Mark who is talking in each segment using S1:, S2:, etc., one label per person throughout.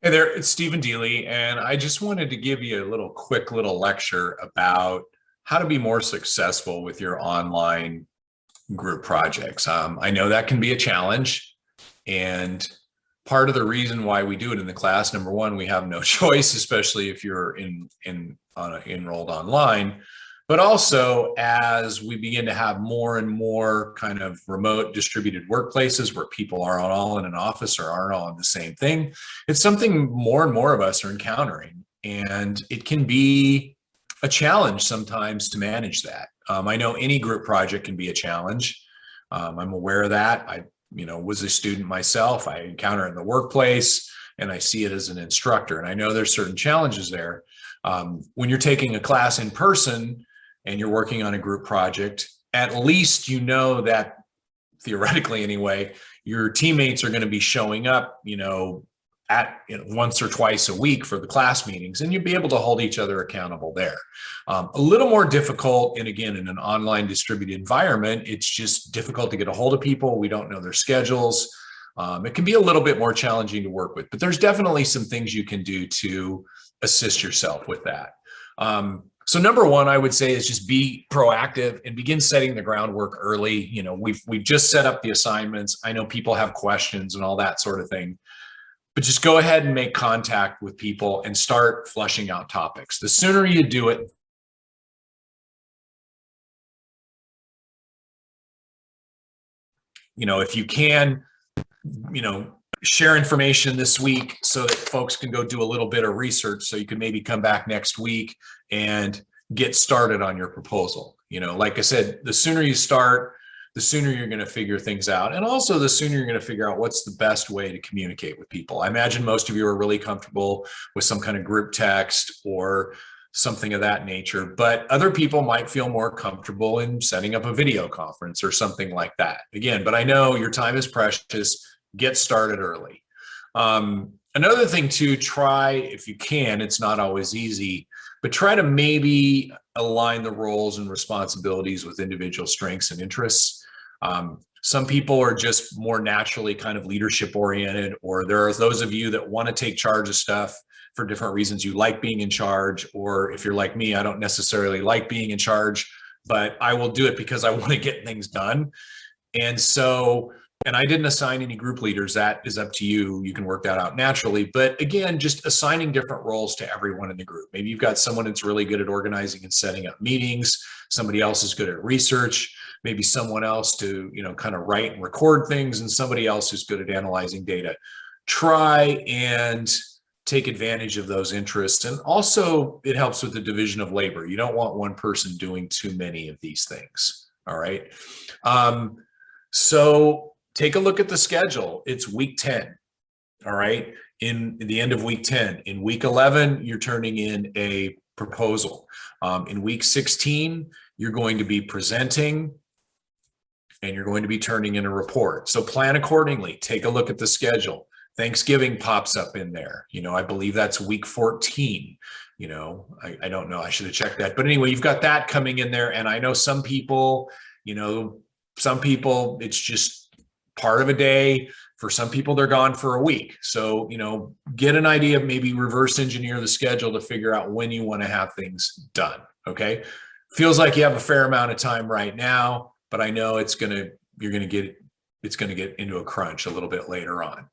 S1: Hey there, it's Stephen Dealey, and I just wanted to give you a quick little lecture about how to be more successful with your online group projects. I know that can be a challenge, and part of the reason why we do it in the class, number one, we have no choice, especially if you're enrolled online. But also, as we begin to have more and more kind of remote distributed workplaces where people are all in an office or aren't all in the same thing, it's something more and more of us are encountering. And it can be a challenge sometimes to manage that. I know any group project can be a challenge. I'm aware of that. I, was a student myself. I encounter it in the workplace, and I see it as an instructor. And I know there's certain challenges there. When you're taking a class in person, and you're working on a group project, at least you know that theoretically anyway, your teammates are going to be showing up, once or twice a week for the class meetings, and you'll be able to hold each other accountable there. A little more difficult, and again, in an online distributed environment, it's just difficult to get a hold of people. We don't know their schedules. It can be a little bit more challenging to work with, but there's definitely some things you can do to assist yourself with that. So number one, I would say, is just be proactive and begin setting the groundwork early. We've just set up the assignments. I know people have questions and all that sort of thing, but just go ahead and make contact with people and start flushing out topics. The sooner you do it, if you can, share information this week so that folks can go do a little bit of research, so you can maybe come back next week and get started on your proposal. Like I said, the sooner you start, the sooner you're going to figure things out. And also the sooner you're going to figure out what's the best way to communicate with people. I imagine most of you are really comfortable with some kind of group text or something of that nature, but other people might feel more comfortable in setting up a video conference or something like that. Again, but I know your time is precious. Get started early. Another thing to try, if you can, it's not always easy, but try to maybe align the roles and responsibilities with individual strengths and interests. Some people are just more naturally kind of leadership oriented, or there are those of you that want to take charge of stuff for different reasons. You like being in charge, or if you're like me, I don't necessarily like being in charge, but I will do it because I want to get things done. And I didn't assign any group leaders. That is up to you. You can work that out naturally. But again, just assigning different roles to everyone in the group. Maybe you've got someone that's really good at organizing and setting up meetings. Somebody else is good at research. Maybe someone else to, kind of write and record things, and somebody else who's good at analyzing data. Try and take advantage of those interests. And also it helps with the division of labor. You don't want one person doing too many of these things. All right. So take a look at the schedule. It's week 10. All right. In the end of week 10, in week 11, you're turning in a proposal. In week 16, you're going to be presenting and you're going to be turning in a report. So plan accordingly. Take a look at the schedule. Thanksgiving pops up in there. I believe that's week 14. I don't know. I should have checked that. But anyway, you've got that coming in there. And I know some people, it's just part of a day. For some people, they're gone for a week. So, get an idea of maybe reverse engineer the schedule to figure out when you want to have things done. Okay. Feels like you have a fair amount of time right now, but I know it's going to get into a crunch a little bit later on.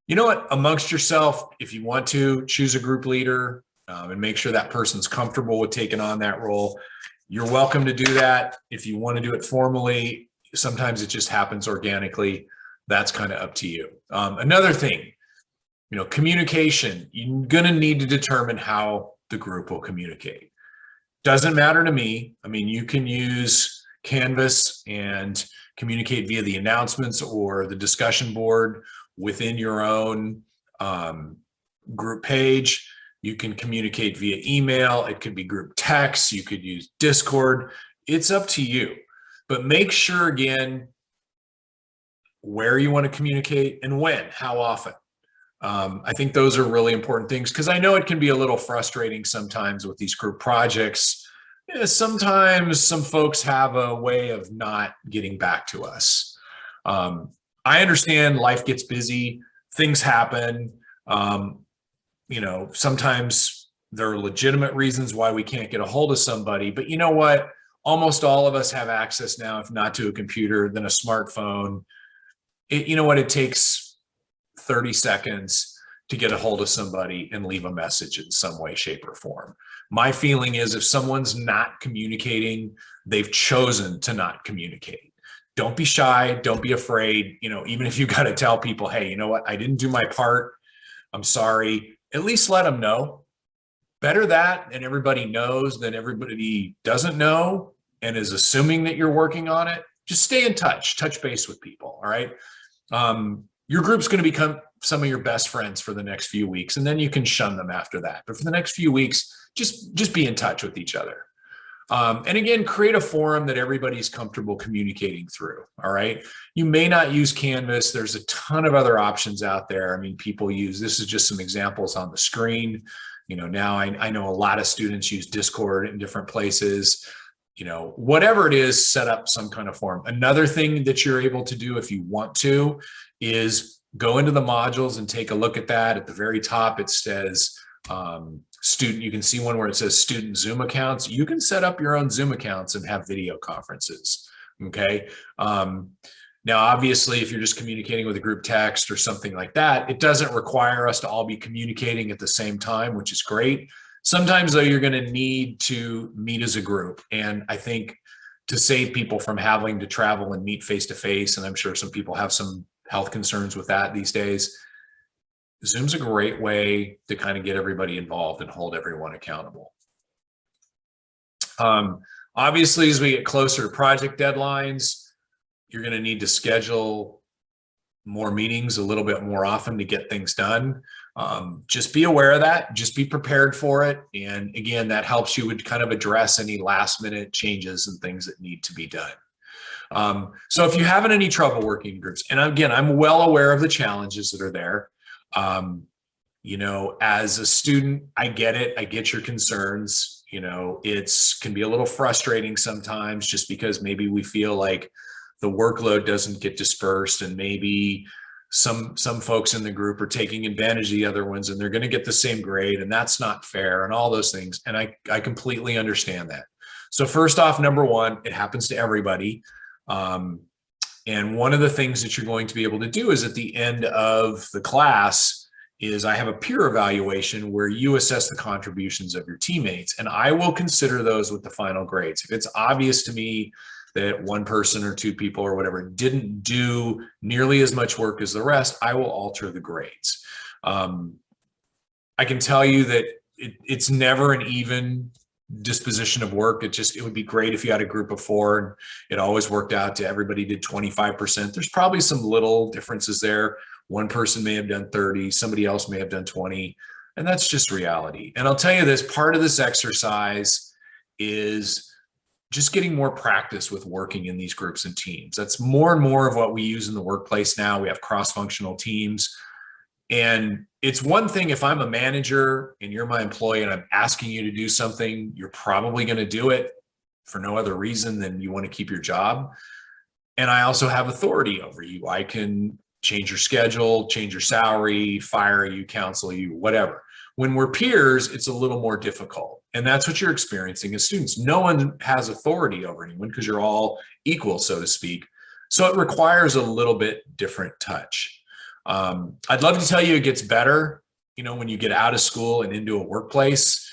S1: You know what, amongst yourself, if you want to choose a group leader and make sure that person's comfortable with taking on that role, you're welcome to do that. If you want to do it formally, sometimes it just happens organically. That's kind of up to you. Another thing, communication, you're going to need to determine how the group will communicate. Doesn't matter to me. I mean, you can use Canvas and communicate via the announcements or the discussion board within your own group page. You can communicate via email. It could be group text. You could use Discord. It's up to you. But make sure, again, where you want to communicate and when, how often. I think those are really important things, because I know it can be a little frustrating sometimes with these group projects. Sometimes some folks have a way of not getting back to us. I understand life gets busy, things happen. Um, sometimes there are legitimate reasons why we can't get a hold of somebody, but you know what? Almost all of us have access now, if not to a computer, then a smartphone. You know what? It takes 30 seconds to get a hold of somebody and leave a message in some way, shape, or form. My feeling is if someone's not communicating, they've chosen to not communicate. Don't be shy. Don't be afraid. Even if you got to tell people, hey, you know what? I didn't do my part. I'm sorry. At least let them know. Better that, and everybody knows, than everybody doesn't know and is assuming that you're working on it. Just stay in touch base with people. All right. Your group's going to become some of your best friends for the next few weeks, and then you can shun them after that. But for the next few weeks, just be in touch with each other. And again, create a forum that everybody's comfortable communicating through. All right. You may not use Canvas. There's a ton of other options out there. I mean, this is just some examples on the screen. Now I know a lot of students use Discord in different places. Whatever it is, set up some kind of forum. Another thing that you're able to do if you want to is go into the modules and take a look at that. At the very top, it says student. You can see one where it says student Zoom accounts. You can set up your own Zoom accounts and have video conferences. Okay. Now, obviously, if you're just communicating with a group text or something like that, it doesn't require us to all be communicating at the same time, which is great. Sometimes, though, you're going to need to meet as a group. And I think to save people from having to travel and meet face-to-face, and I'm sure some people have some health concerns with that these days, Zoom's a great way to kind of get everybody involved and hold everyone accountable. Obviously, as we get closer to project deadlines, you're going to need to schedule more meetings a little bit more often to get things done. Just be aware of that. Just be prepared for it. And again, that helps you would kind of address any last minute changes and things that need to be done. So if you having any trouble working in groups, and again, I'm well aware of the challenges that are there. As a student, I get it. I get your concerns. It's can be a little frustrating sometimes just because maybe we feel like the workload doesn't get dispersed, and maybe some folks in the group are taking advantage of the other ones and they're going to get the same grade, and that's not fair, and all those things. And I completely understand that. So first off, number one, it happens to everybody. And one of the things that you're going to be able to do is at the end of the class is I have a peer evaluation where you assess the contributions of your teammates, and I will consider those with the final grades. If it's obvious to me that one person or two people or whatever didn't do nearly as much work as the rest, I will alter the grades. I can tell you that it's never an even disposition of work. It would be great if you had a group of 4 and it always worked out to everybody did 25%. There's probably some little differences there. One person may have done 30, somebody else may have done 20, and that's just reality. And I'll tell you this, part of this exercise is just getting more practice with working in these groups and teams. That's more and more of what we use in the workplace now. We have cross-functional teams. And it's one thing if I'm a manager and you're my employee and I'm asking you to do something, you're probably going to do it for no other reason than you want to keep your job. And I also have authority over you. I can change your schedule, change your salary, fire you, counsel you, whatever. When we're peers, it's a little more difficult. And that's what you're experiencing as students. No one has authority over anyone because you're all equal, so to speak. So it requires a little bit different touch. I'd love to tell you it gets better, when you get out of school and into a workplace.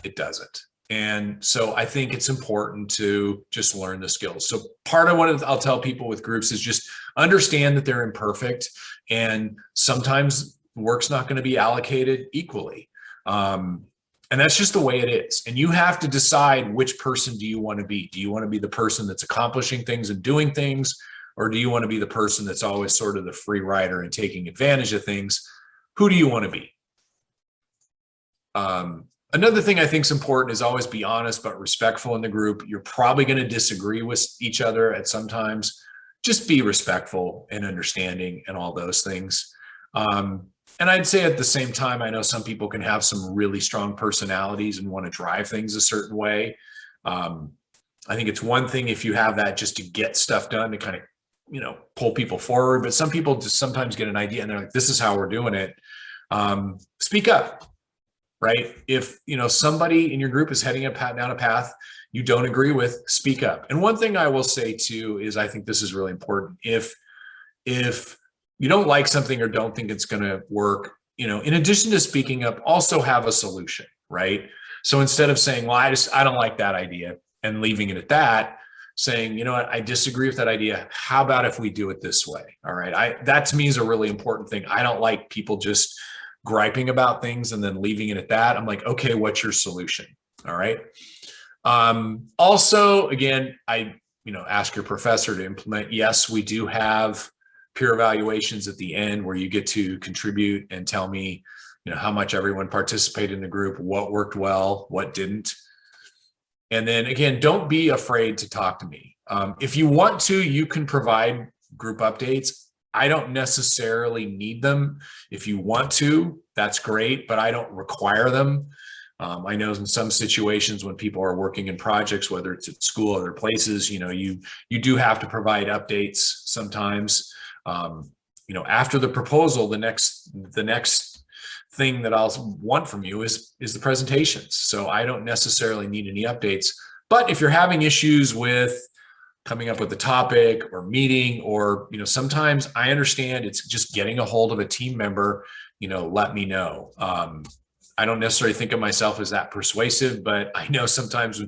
S1: It doesn't. And so I think it's important to just learn the skills. So part of what I'll tell people with groups is just understand that they're imperfect, and sometimes work's not going to be allocated equally. And that's just the way it is. And you have to decide which person do you want to be. Do you want to be the person that's accomplishing things and doing things? Or do you want to be the person that's always sort of the free rider and taking advantage of things? Who do you want to be? Another thing I think is important is always be honest but respectful in the group. You're probably going to disagree with each other at some times. Just be respectful and understanding and all those things. And I'd say at the same time, I know some people can have some really strong personalities and want to drive things a certain way. I think it's one thing if you have that just to get stuff done, to kind of, pull people forward. But some people just sometimes get an idea and they're like, this is how we're doing it. Speak up, right? If, somebody in your group is heading down a path you don't agree with, speak up. And one thing I will say too is I think this is really important. If you don't like something or don't think it's going to work, in addition to speaking up, also have a solution, right? So instead of saying, well, I don't like that idea and leaving it at that, saying, you know what, I disagree with that idea. How about if we do it this way? All right. That to me is a really important thing. I don't like people just griping about things and then leaving it at that. I'm like, okay, what's your solution? All right. Also, again, ask your professor to implement. Yes, we do have peer evaluations at the end where you get to contribute and tell me, how much everyone participated in the group, what worked well, what didn't. And then again, don't be afraid to talk to me. If you want to, you can provide group updates. I don't necessarily need them. If you want to, that's great, but I don't require them. I know in some situations when people are working in projects, whether it's at school or other places, you do have to provide updates sometimes. After the proposal, the next thing that I'll want from you is the presentations. So I don't necessarily need any updates. But if you're having issues with coming up with a topic or meeting, or sometimes I understand it's just getting a hold of a team member, let me know. I don't necessarily think of myself as that persuasive, but I know sometimes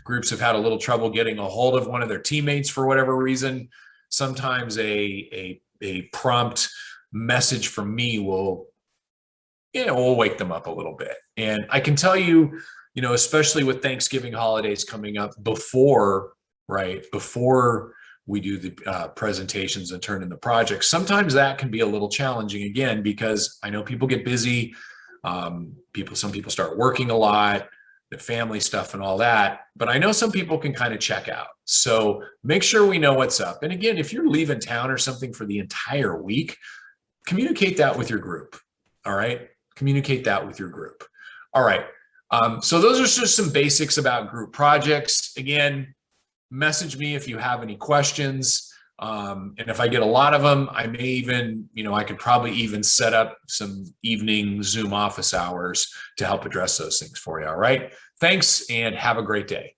S1: groups have had a little trouble getting a hold of one of their teammates for whatever reason. Sometimes a prompt message from me will wake them up a little bit. And I can tell you, especially with Thanksgiving holidays coming up before we do the presentations and turn in the projects, sometimes that can be a little challenging again, because I know people get busy. Some people start working a lot, the family stuff and all that, but I know some people can kind of check out. So make sure we know what's up. And again, if you're leaving town or something for the entire week, communicate that with your group. All right. Communicate that with your group. All right. So those are just some basics about group projects. Again, message me if you have any questions. And if I get a lot of them, I may even, I could probably even set up some evening Zoom office hours to help address those things for you. All right. Thanks and have a great day.